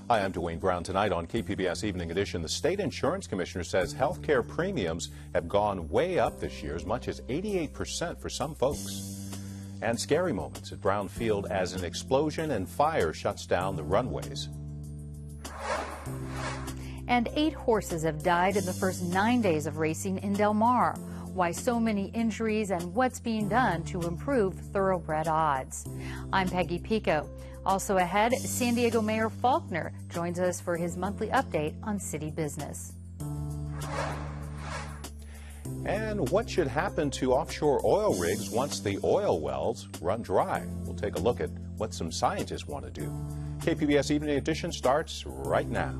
Hi, I'm Dwayne Brown. Tonight on KPBS Evening Edition, the State Insurance Commissioner says health care premiums have gone way up this year, as much as 88% for some folks. And scary moments at Brown Field as an explosion and fire shuts down the runways. And 8 horses have died in the first 9 days of racing in Del Mar. Why so many injuries and what's being done to improve thoroughbred odds. I'm Peggy Pico. Also ahead, San Diego Mayor Faulkner joins us for his monthly update on city business. And what should happen to offshore oil rigs once the oil wells run dry? We'll take a look at what some scientists want to do. KPBS Evening Edition starts right now.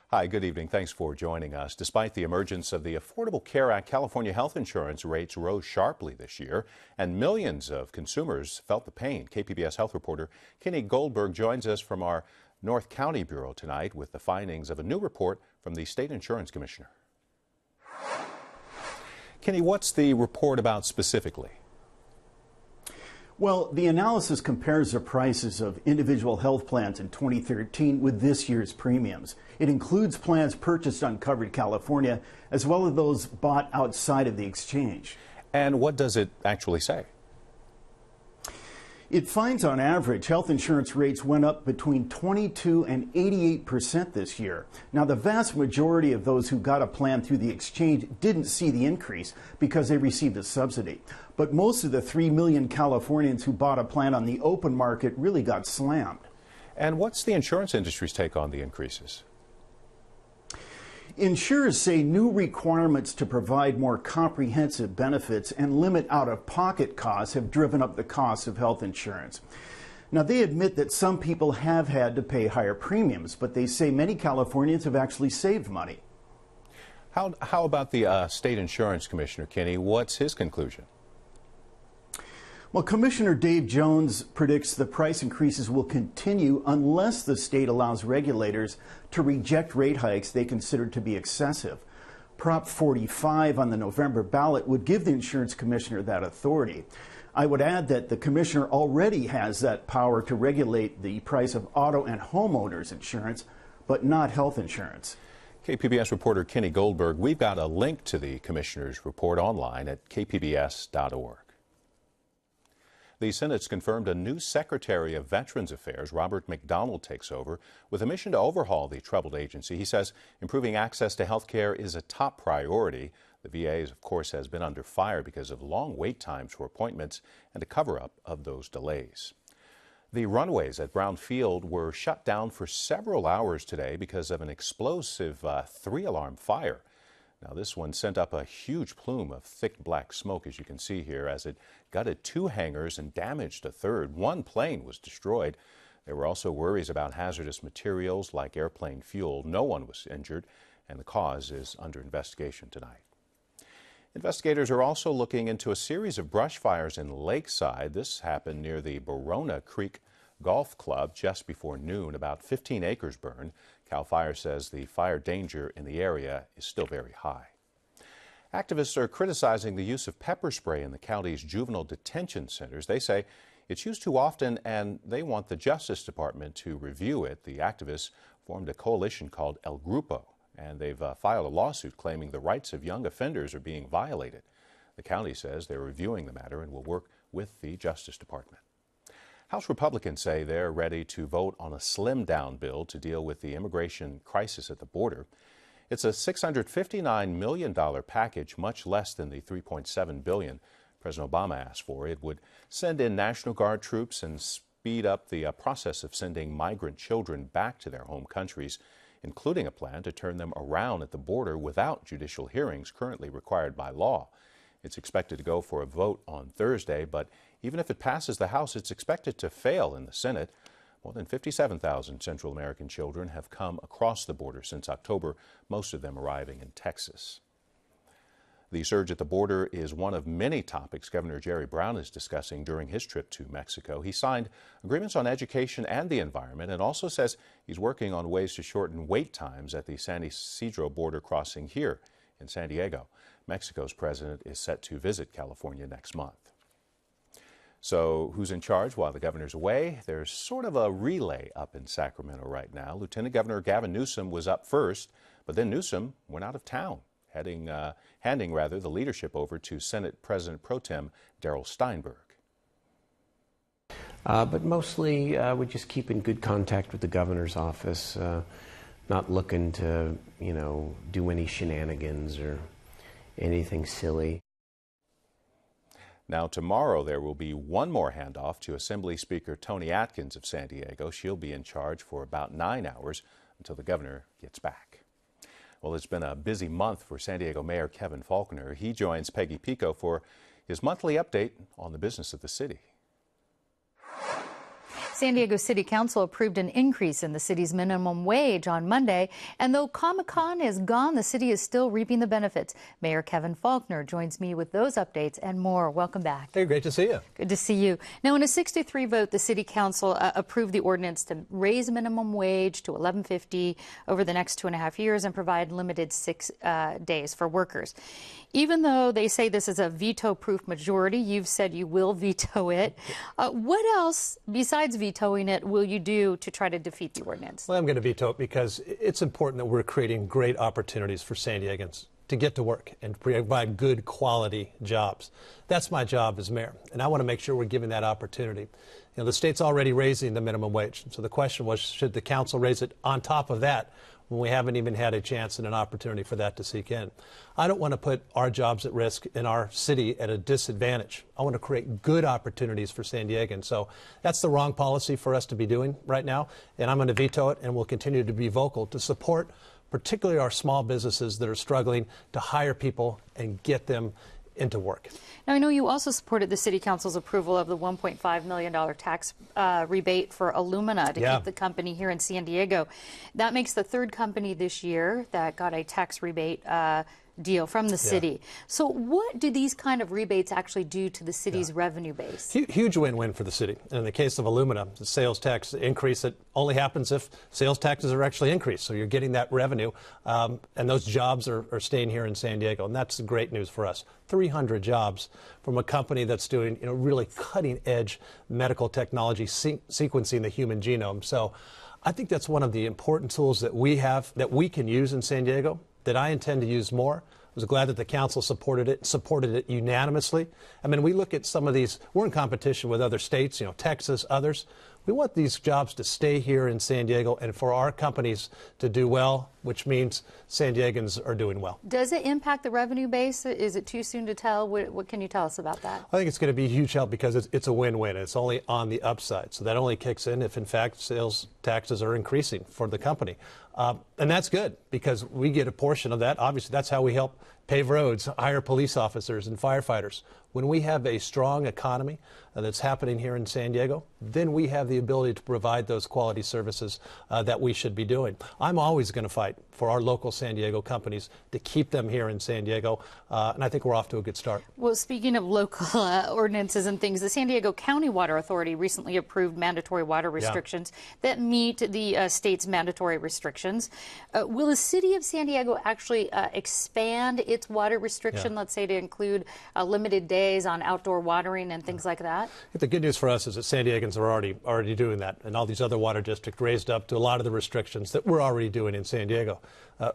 Hi, good evening. Thanks for joining us. Despite the emergence of the Affordable Care Act, California health insurance rates rose sharply this year, and millions of consumers felt the pain. KPBS health reporter Kenny Goldberg joins us from our North County Bureau tonight with the findings of a new report from the State Insurance Commissioner. Kenny, what's the report about specifically? Well, the analysis compares the prices of individual health plans in 2013 with this year's premiums. It includes plans purchased on Covered California, as well as those bought outside of the exchange. And what does it actually say? It finds on average health insurance rates went up between 22 and 88% this year. Now, the vast majority of those who got a plan through the exchange didn't see the increase because they received a subsidy. But most of the 3 million Californians who bought a plan on the open market really got slammed. And what's the insurance industry's take on the increases? Insurers say new requirements to provide more comprehensive benefits and limit out-of-pocket costs have driven up the cost of health insurance. Now, they admit that some people have had to pay higher premiums, but they say many Californians have actually saved money. How about the State Insurance Commissioner, Kenny? What's his conclusion? Well, Commissioner Dave Jones predicts the price increases will continue unless the state allows regulators to reject rate hikes they consider to be excessive. Prop 45 on the November ballot would give the insurance commissioner that authority. I would add that the commissioner already has that power to regulate the price of auto and homeowners insurance, but not health insurance. KPBS reporter Kenny Goldberg, we've got a link to the commissioner's report online at kpbs.org. The Senate's confirmed a new Secretary of Veterans Affairs, Robert McDonald, takes over with a mission to overhaul the troubled agency. He says improving access to health care is a top priority. The VA, of course, has been under fire because of long wait times for appointments and a cover-up of those delays. The runways at Brown Field were shut down for several hours today because of an explosive 3-alarm fire. Now, this one sent up a huge plume of thick black smoke, as you can see here, as it gutted 2 hangars and damaged a third. 1 plane was destroyed. There were also worries about hazardous materials like airplane fuel. No one was injured, and the cause is under investigation tonight. Investigators are also looking into a series of brush fires in Lakeside. This happened near the Barona Creek Golf Club just before noon. About 15 acres burned. CAL FIRE says the fire danger in the area is still very high. Activists are criticizing the use of pepper spray in the county's juvenile detention centers. They say it's used too often and they want the Justice Department to review it. The activists formed a coalition called El Grupo, and they've filed a lawsuit claiming the rights of young offenders are being violated. The county says they're reviewing the matter and will work with the Justice Department. House Republicans say they're ready to vote on a slimmed-down bill to deal with the immigration crisis at the border. It's a $659 million package, much less than the $3.7 billion President Obama asked for. It would send in National Guard troops and speed up the process of sending migrant children back to their home countries, including a plan to turn them around at the border without judicial hearings currently required by law. It's expected to go for a vote on Thursday, but even if it passes the House, it's expected to fail in the Senate. More than 57,000 Central American children have come across the border since October, most of them arriving in Texas. The surge at the border is one of many topics Governor Jerry Brown is discussing during his trip to Mexico. He signed agreements on education and the environment and also says he's working on ways to shorten wait times at the San Ysidro border crossing here in San Diego. Mexico's president is set to visit California next month. So who's in charge while the governor's away? There's sort of a relay up in Sacramento right now. Lieutenant Governor Gavin Newsom was up first, but then Newsom went out of town, handing the leadership over to Senate President Pro Tem Darrell Steinberg. But mostly we just keep in good contact with the governor's office, not looking to, do any shenanigans or anything silly. Now, tomorrow there will be one more handoff to Assembly Speaker Toni Atkins of San Diego. She'll be in charge for about 9 hours until the governor gets back. Well, it's been a busy month for San Diego Mayor Kevin Faulconer. He joins Peggy Pico for his monthly update on the business of the city. San Diego City Council approved an increase in the city's minimum wage on Monday, and though Comic-Con is gone, the city is still reaping the benefits. Mayor Kevin Faulconer joins me with those updates and more. Welcome back. Hey, great to see you. Good to see you. Now, in a 6-3 vote, the City Council approved the ordinance to raise minimum wage to $11.50 over the next 2.5 years and provide limited 6 days for workers. Even though they say this is a veto-proof majority, you've said you will veto it. What else, besides vetoing it, will you do to try to defeat the ordinance? Well, I'm going to veto it because it's important that we're creating great opportunities for San Diegans to get to work and provide good quality jobs. That's my job as mayor, and I want to make sure we're giving that opportunity. The state's already raising the minimum wage, so the question was, should the council raise it on top of that when we haven't even had a chance and an opportunity for that to seek in? I don't want to put our jobs at risk in our city at a disadvantage. I want to create good opportunities for San Diegans. So that's the wrong policy for us to be doing right now, and I'm going to veto it, and we'll continue to be vocal to support particularly our small businesses that are struggling to hire people and get them into work. Now, I know you also supported the City Council's approval of the $1.5 million tax rebate for Illumina to keep the company here in San Diego. That makes the third company this year that got a tax rebate deal from the city. So what do these kind of rebates actually do to the city's revenue base? Huge win-win for the city. In the case of Illumina, the sales tax increase that only happens if sales taxes are actually increased. So you're getting that revenue, and those jobs are staying here in San Diego, and that's great news for us. 300 jobs from a company that's doing really cutting-edge medical technology, sequencing the human genome. So I think that's one of the important tools that we have that we can use in San Diego, that I intend to use more. I was glad that the council supported it unanimously. I mean, we look at some of these, we're in competition with other states, Texas, others. We want these jobs to stay here in San Diego and for our companies to do well, which means San Diegans are doing well. Does it impact the revenue base? Is it too soon to tell? What can you tell us about that? I think it's going to be a huge help because it's a win-win. It's only on the upside. So that only kicks in if, in fact, sales taxes are increasing for the company. And that's good because we get a portion of that. Obviously, that's how we help pave roads, hire police officers and firefighters. When we have a strong economy that's happening here in San Diego, then we have the ability to provide those quality services that we should be doing. I'm always going to fight for our local San Diego companies to keep them here in San Diego, and I think we're off to a good start. Well, speaking of local ordinances and things, the San Diego County Water Authority recently approved mandatory water restrictions that meet the state's mandatory restrictions. Will the city of San Diego actually expand its water restriction, let's say to include limited days on outdoor watering and things like that? The good news for us is that San Diegans are already doing that, and all these other water districts raised up to a lot of the restrictions that we're already doing in San Diego.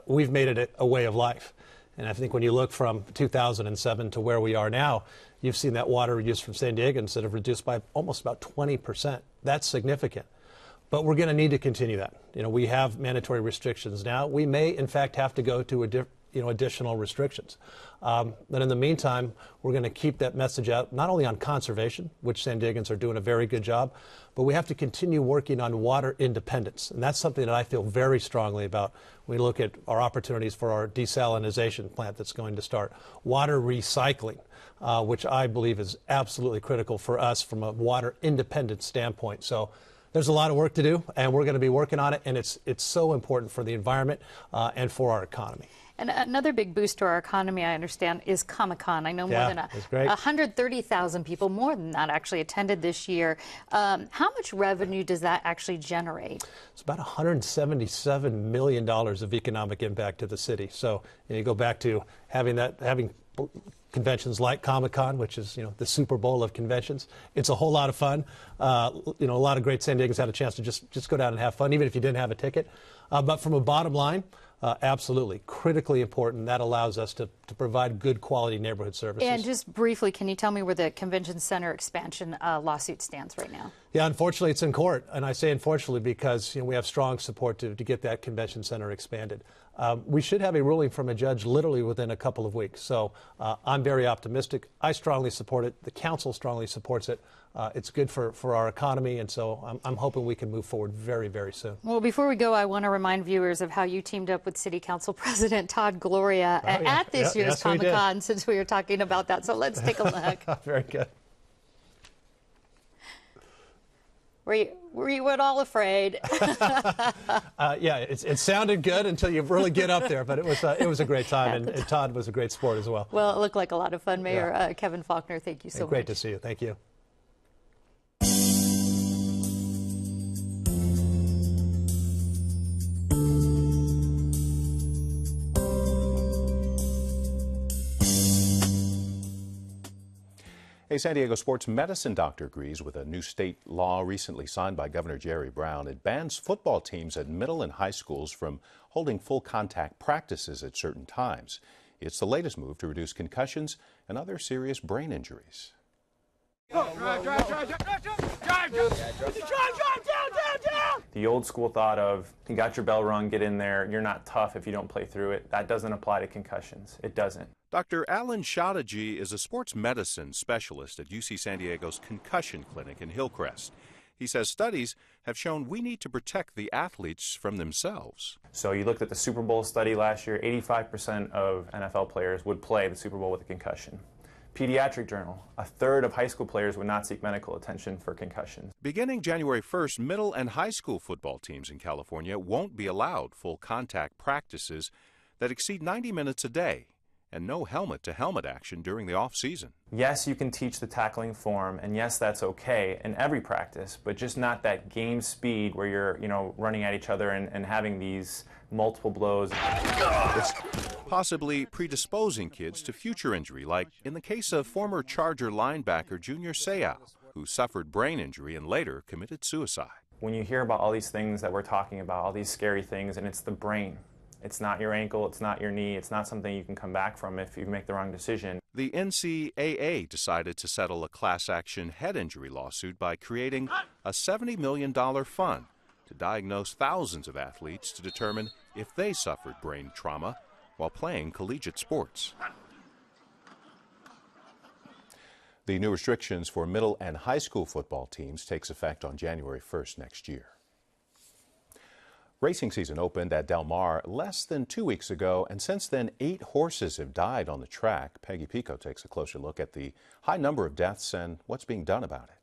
We've made it a way of life, and I think when you look from 2007 to where we are now, you've seen that water use from San Diegans that have reduced by almost about 20%. That's significant. But we're going to need to continue that. We have mandatory restrictions now. We may, in fact, have to go to additional restrictions. But in the meantime, we're going to keep that message out, not only on conservation, which San Diegans are doing a very good job, but we have to continue working on water independence. And that's something that I feel very strongly about when we look at our opportunities for our desalinization plant that's going to start. Water recycling, which I believe is absolutely critical for us from a water independent standpoint. So there's a lot of work to do, and we're going to be working on it, and it's so important for the environment and for our economy. And another big boost to our economy, I understand, is Comic-Con. I know more than 130,000 people, more than that, actually attended this year. How much revenue does that actually generate? It's about $177 million of economic impact to the city. So you go back to having conventions like Comic-Con, which is the Super Bowl of conventions. It's a whole lot of fun. A lot of great San Diegans had a chance to just go down and have fun, even if you didn't have a ticket. But from a bottom line, absolutely critically important. That allows us to provide good quality neighborhood services. And just briefly, can you tell me where the convention center expansion lawsuit stands right now? Yeah, unfortunately, it's in court, and I say unfortunately because we have strong support to get that convention center expanded. We should have a ruling from a judge literally within a couple of weeks. So I'm very optimistic. I strongly support it. The council strongly supports it. It's good for our economy, and so I'm hoping we can move forward very, very soon. Well, before we go, I want to remind viewers of how you teamed up with City Council President Todd Gloria at this year's Comic-Con, since we were talking about that. So let's take a look. Very good. Were you at all afraid? Yeah, it sounded good until you really get up there, but it was a great time, and Todd was a great sport as well. Well, it looked like a lot of fun. Mayor Kevin Faulkner, thank you so much. Great to see you. Thank you. A San Diego sports medicine doctor agrees with a new state law recently signed by Governor Jerry Brown. It bans football teams at middle and high schools from holding full contact practices at certain times. It's the latest move to reduce concussions and other serious brain injuries. The old school thought of, you got your bell rung, get in there, you're not tough if you don't play through it. That doesn't apply to concussions. It doesn't. Dr. Alan Shadaji is a sports medicine specialist at UC San Diego's concussion clinic in Hillcrest. He says studies have shown we need to protect the athletes from themselves. So you looked at the Super Bowl study last year, 85% of NFL players would play the Super Bowl with a concussion. Pediatric Journal, a third of high school players would not seek medical attention for concussions. Beginning January 1st, middle and high school football teams in California won't be allowed full contact practices that exceed 90 minutes a day and no helmet-to-helmet action during the off-season. Yes, you can teach the tackling form, and yes, that's okay in every practice, but just not that game speed where you're, running at each other and having these multiple blows. It's possibly predisposing kids to future injury, like in the case of former Charger linebacker Junior Seau, who suffered brain injury and later committed suicide. When you hear about all these things that we're talking about, all these scary things, and it's the brain. It's not your ankle, it's not your knee, it's not something you can come back from if you make the wrong decision. The NCAA decided to settle a class action head injury lawsuit by creating a $70 million fund to diagnose thousands of athletes to determine if they suffered brain trauma while playing collegiate sports. The new restrictions for middle and high school football teams takes effect on January 1st next year. Racing season opened at Del Mar less than 2 weeks ago, and since then 8 horses have died on the track. Peggy Pico takes a closer look at the high number of deaths and what's being done about it.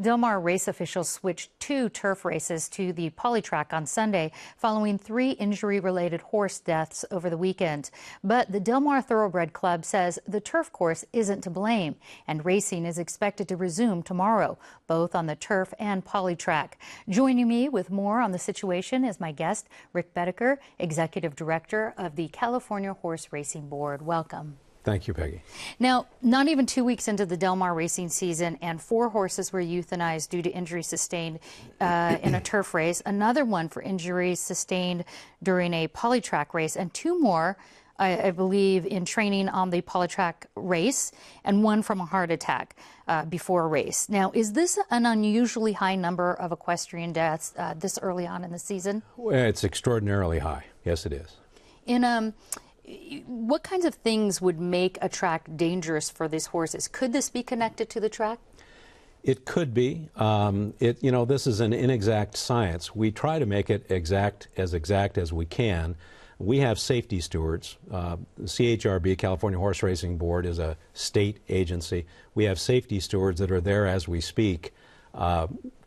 Del Mar race officials switched 2 turf races to the polytrack on Sunday following 3 injury-related horse deaths over the weekend. But the Del Mar Thoroughbred Club says the turf course isn't to blame, and racing is expected to resume tomorrow, both on the turf and polytrack. Joining me with more on the situation is my guest, Rick Bedecker, Executive Director of the California Horse Racing Board. Welcome. Thank you, Peggy. Now, not even 2 weeks into the Del Mar racing season, and 4 horses were euthanized due to injuries sustained in a turf race, another one for injuries sustained during a polytrack race, and 2 more, I believe, in training on the polytrack race, and 1 from a heart attack before a race. Now, is this an unusually high number of equestrian deaths this early on in the season? Well, it's extraordinarily high. Yes, it is. What kinds of things would make a track dangerous for these horses? Could this be connected to the track? It could be. This is an inexact science. We try to make it exact as we can. We have safety stewards. The CHRB, California Horse Racing Board, is a state agency. We have safety stewards that are there as we speak,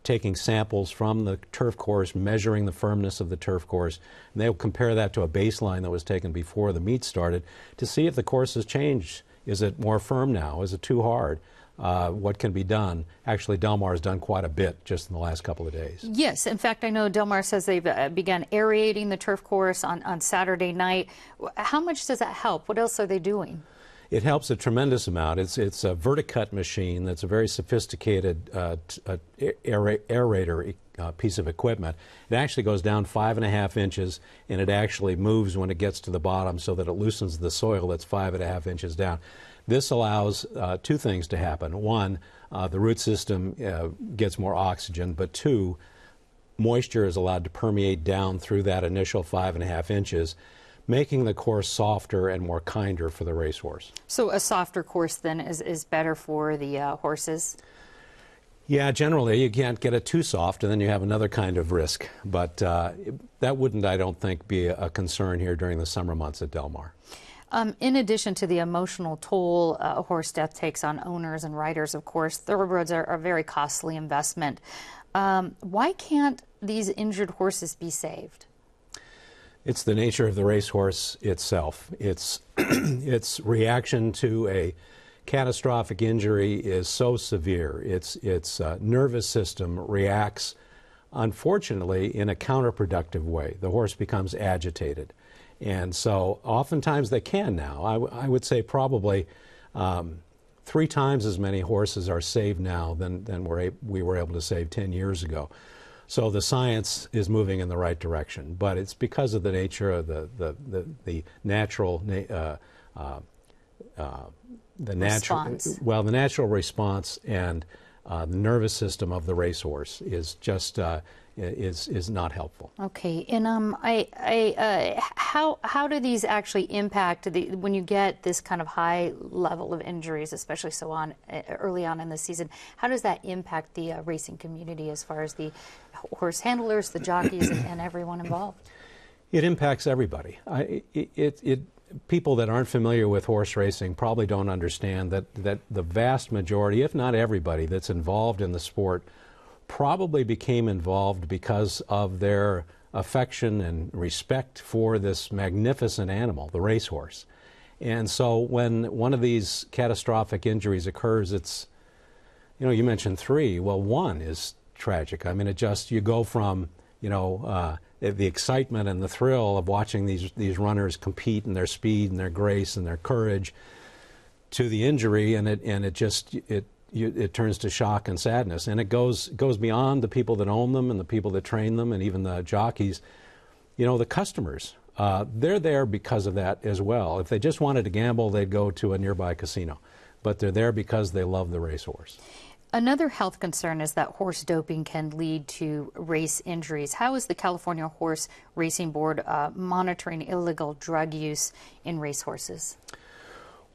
taking samples from the turf course, measuring the firmness of the turf course, and they'll compare that to a baseline that was taken before the meet started to see if the course has changed. Is it more firm now? Is it too hard? What can be done? Actually, Del Mar has done quite a bit just in the last couple of days. Yes, in fact, I know Del Mar says they've begun aerating the turf course on Saturday night. How much does that help? What else are they doing? It helps a tremendous amount. It's a verticut machine that's a very sophisticated aerator piece of equipment. It actually goes down 5.5 inches, and it actually moves when it gets to the bottom so that it loosens the soil that's 5.5 inches down. This allows two things to happen. One, the root system gets more oxygen, but two, moisture is allowed to permeate down through that initial 5.5 inches, making the course softer and more kinder for the racehorse. So a softer course then is better for the horses? Yeah, generally you can't get it too soft, and then you have another kind of risk. But that wouldn't, I don't think, be a concern here during the summer months at Del Mar. In addition to the emotional toll horse death takes on owners and riders, of course, thoroughbreds are a very costly investment. Why can't these injured horses be saved? It's the nature of the racehorse itself. Its reaction to a catastrophic injury is so severe. Its nervous system reacts, unfortunately, in a counterproductive way. The horse becomes agitated. And so oftentimes they can now. I would say probably 3 times as many horses are saved now than we were able to save 10 years ago. So the science is moving in the right direction, but it's because of the nature of the natural natural response and the nervous system of the racehorse is just is not helpful. Okay, and how do these actually impact when you get this kind of high level of injuries, especially early on in the season? How does that impact the racing community as far as the horse handlers, the jockeys, and everyone involved? It impacts everybody. People that aren't familiar with horse racing probably don't understand that the vast majority, if not everybody, that's involved in the sport probably became involved because of their affection and respect for this magnificent animal, the racehorse. And so when one of these catastrophic injuries occurs, it's, you mentioned 3. Well, 1 is tragic. I mean, you go from, the excitement and the thrill of watching these runners compete in their speed and their grace and their courage to the injury, and it turns to shock and sadness, and it goes beyond the people that own them and the people that train them and even the jockeys. The customers, they're there because of that as well. If they just wanted to gamble, they'd go to a nearby casino, but they're there because they love the racehorse. Another health concern is that horse doping can lead to race injuries. How is the California Horse Racing Board monitoring illegal drug use in racehorses?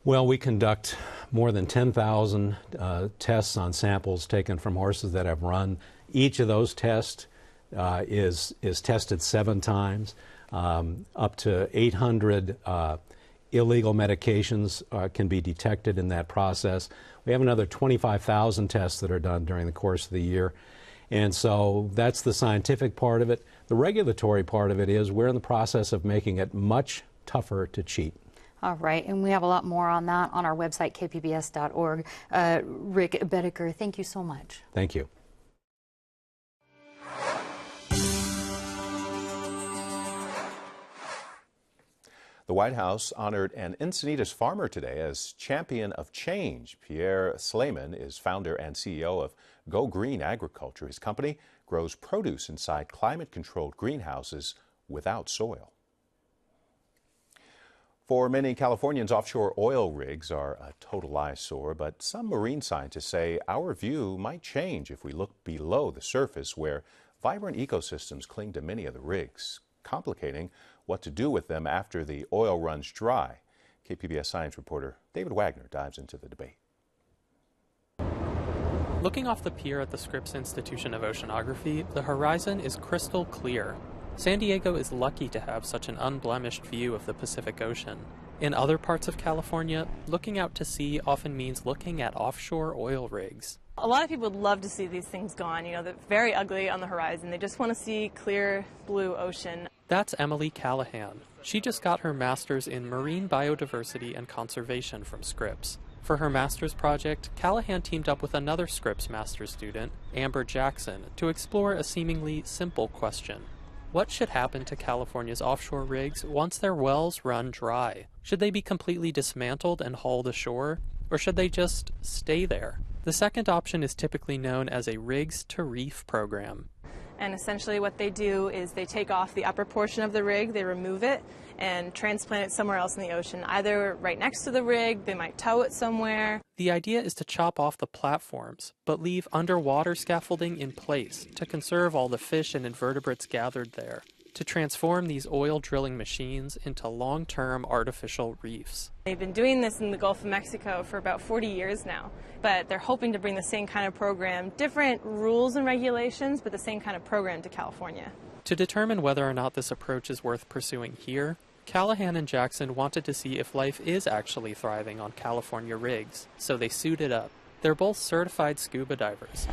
Well, we conduct more than 10,000 tests on samples taken from horses that have run. Each of those tests is tested 7 times. Up to 800 illegal medications can be detected in that process. We have another 25,000 tests that are done during the course of the year. And so that's the scientific part of it. The regulatory part of it is we're in the process of making it much tougher to cheat. All right, and we have a lot more on that on our website, kpbs.org. Rick Bedecker, thank you so much. Thank you. The White House honored an Encinitas farmer today as Champion of Change. Pierre Sleiman is founder and CEO of Go Green Agriculture. His company grows produce inside climate-controlled greenhouses without soil. For many Californians, offshore oil rigs are a total eyesore, but some marine scientists say our view might change if we look below the surface, where vibrant ecosystems cling to many of the rigs, complicating what to do with them after the oil runs dry. KPBS science reporter David Wagner dives into the debate. Looking off the pier at the Scripps Institution of Oceanography, the horizon is crystal clear. San Diego is lucky to have such an unblemished view of the Pacific Ocean. In other parts of California, looking out to sea often means looking at offshore oil rigs. A lot of people would love to see these things gone. You know, they're very ugly on the horizon. They just want to see clear blue ocean. That's Emily Callahan. She just got her master's in marine biodiversity and conservation from Scripps. For her master's project, Callahan teamed up with another Scripps master's student, Amber Jackson, to explore a seemingly simple question. What should happen to California's offshore rigs once their wells run dry? Should they be completely dismantled and hauled ashore, or should they just stay there? The second option is typically known as a rigs to reef program. And essentially what they do is they take off the upper portion of the rig, they remove it, and transplant it somewhere else in the ocean, either right next to the rig, they might tow it somewhere. The idea is to chop off the platforms, but leave underwater scaffolding in place to conserve all the fish and invertebrates gathered there, to transform these oil drilling machines into long-term artificial reefs. They've been doing this in the Gulf of Mexico for about 40 years now, but they're hoping to bring the same kind of program, different rules and regulations, but the same kind of program to California. To determine whether or not this approach is worth pursuing here, Callahan and Jackson wanted to see if life is actually thriving on California rigs, so they suited up. They're both certified scuba divers.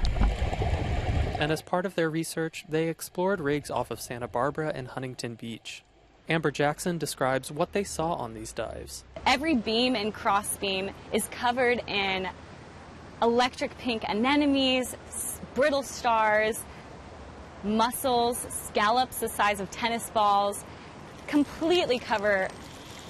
And as part of their research, they explored rigs off of Santa Barbara and Huntington Beach. Amber Jackson describes what they saw on these dives. Every beam and cross beam is covered in electric pink anemones, brittle stars, mussels, scallops the size of tennis balls, completely cover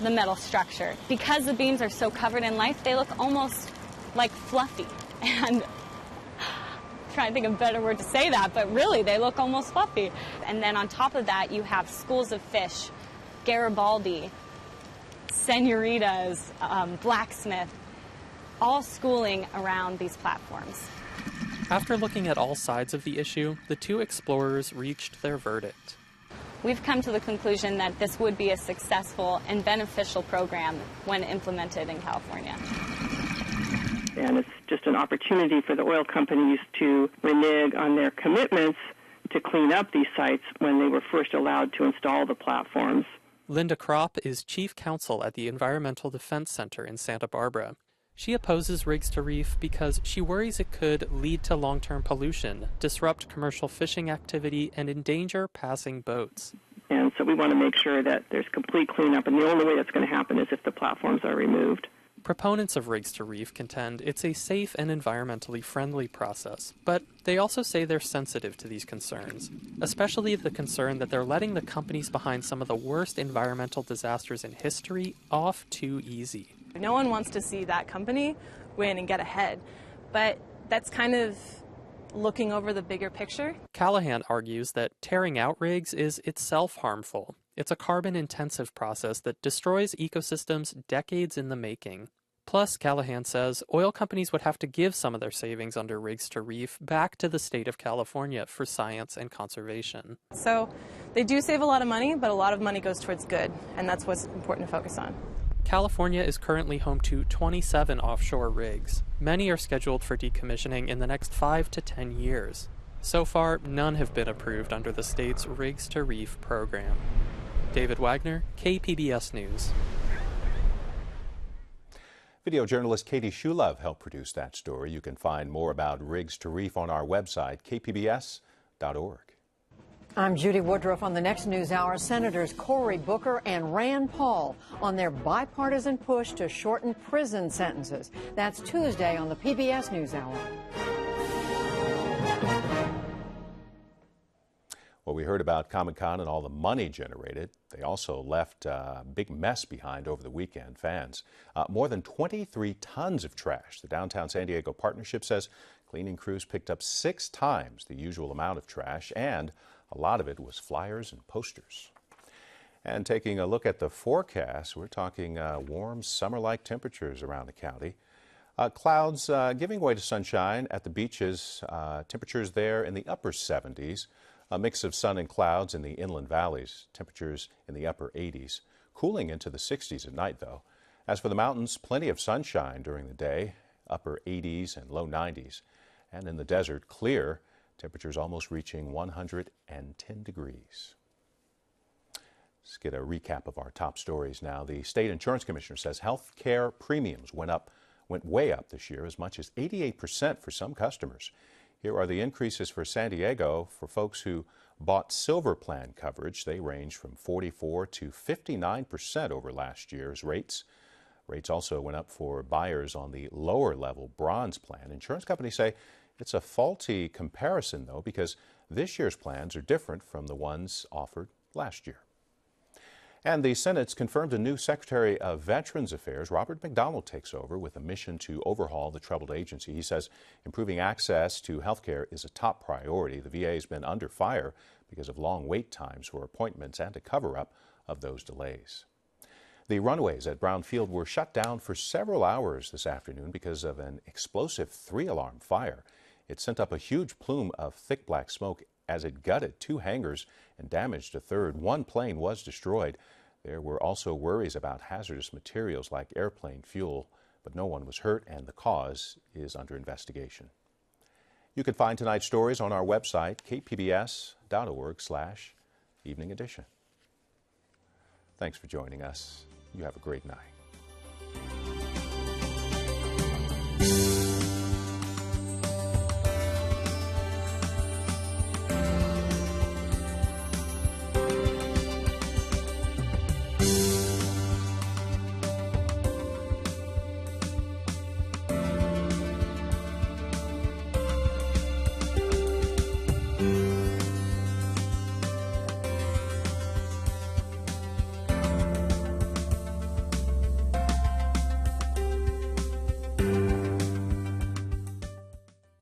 the metal structure. Because the beams are so covered in life, they look almost like fluffy. And I'm trying to think of a better word to say that, but really they look almost fluffy. And then on top of that, you have schools of fish, Garibaldi, senoritas, blacksmith, all schooling around these platforms. After looking at all sides of the issue, the two explorers reached their verdict. We've come to the conclusion that this would be a successful and beneficial program when implemented in California. And it's just an opportunity for the oil companies to renege on their commitments to clean up these sites when they were first allowed to install the platforms. Linda Kropp is chief counsel at the Environmental Defense Center in Santa Barbara. She opposes rigs to reef because she worries it could lead to long-term pollution, disrupt commercial fishing activity, and endanger passing boats. And so we want to make sure that there's complete cleanup, and the only way that's going to happen is if the platforms are removed. Proponents of rigs to reef contend it's a safe and environmentally friendly process, but they also say they're sensitive to these concerns, especially the concern that they're letting the companies behind some of the worst environmental disasters in history off too easy. No one wants to see that company win and get ahead, but that's kind of looking over the bigger picture. Callahan argues that tearing out rigs is itself harmful. It's a carbon-intensive process that destroys ecosystems decades in the making. Plus, Callahan says, oil companies would have to give some of their savings under rigs to reef back to the state of California for science and conservation. So they do save a lot of money, but a lot of money goes towards good, and that's what's important to focus on. California is currently home to 27 offshore rigs. Many are scheduled for decommissioning in the next 5 to 10 years. So far, none have been approved under the state's Rigs to Reef program. David Wagner, KPBS News. Video journalist Katie Shulov helped produce that story. You can find more about Rigs to Reef on our website, kpbs.org. I'm Judy Woodruff. On the next News Hour, Senators Cory Booker and Rand Paul on their bipartisan push to shorten prison sentences. That's Tuesday on the PBS News Hour. Well, we heard about Comic-Con and all the money generated. They also left a big mess behind over the weekend. Fans, more than 23 tons of trash. The Downtown San Diego Partnership says cleaning crews picked up 6 times the usual amount of trash, and a lot of it was flyers and posters. And taking a look at the forecast, we're talking warm, summer-like temperatures around the county. Clouds giving way to sunshine at the beaches. Temperatures there in the upper 70s. A mix of sun and clouds in the inland valleys. Temperatures in the upper 80s. Cooling into the 60s at night, though. As for the mountains, plenty of sunshine during the day. Upper 80s and low 90s. And in the desert, clear. Temperatures almost reaching 110 degrees. Let's get a recap of our top stories now. The State Insurance Commissioner says health care premiums went up went way up this year, as much as 88% for some customers. Here are the increases for San Diego. For folks who bought Silver Plan coverage, they range from 44 to 59% over last year's rates. Rates also went up for buyers on the lower level Bronze Plan. Insurance companies say it's a faulty comparison, though, because this year's plans are different from the ones offered last year. And the Senate's confirmed a new Secretary of Veterans Affairs. Robert McDonald takes over with a mission to overhaul the troubled agency. He says improving access to health care is a top priority. The VA has been under fire because of long wait times for appointments and a cover-up of those delays. The runways at Brown Field were shut down for several hours this afternoon because of an explosive 3-alarm fire. It sent up a huge plume of thick black smoke as it gutted 2 hangars and damaged a third. 1 plane was destroyed. There were also worries about hazardous materials like airplane fuel, but no one was hurt and the cause is under investigation. You can find tonight's stories on our website, kpbs.org/evening edition. Thanks for joining us. You have a great night.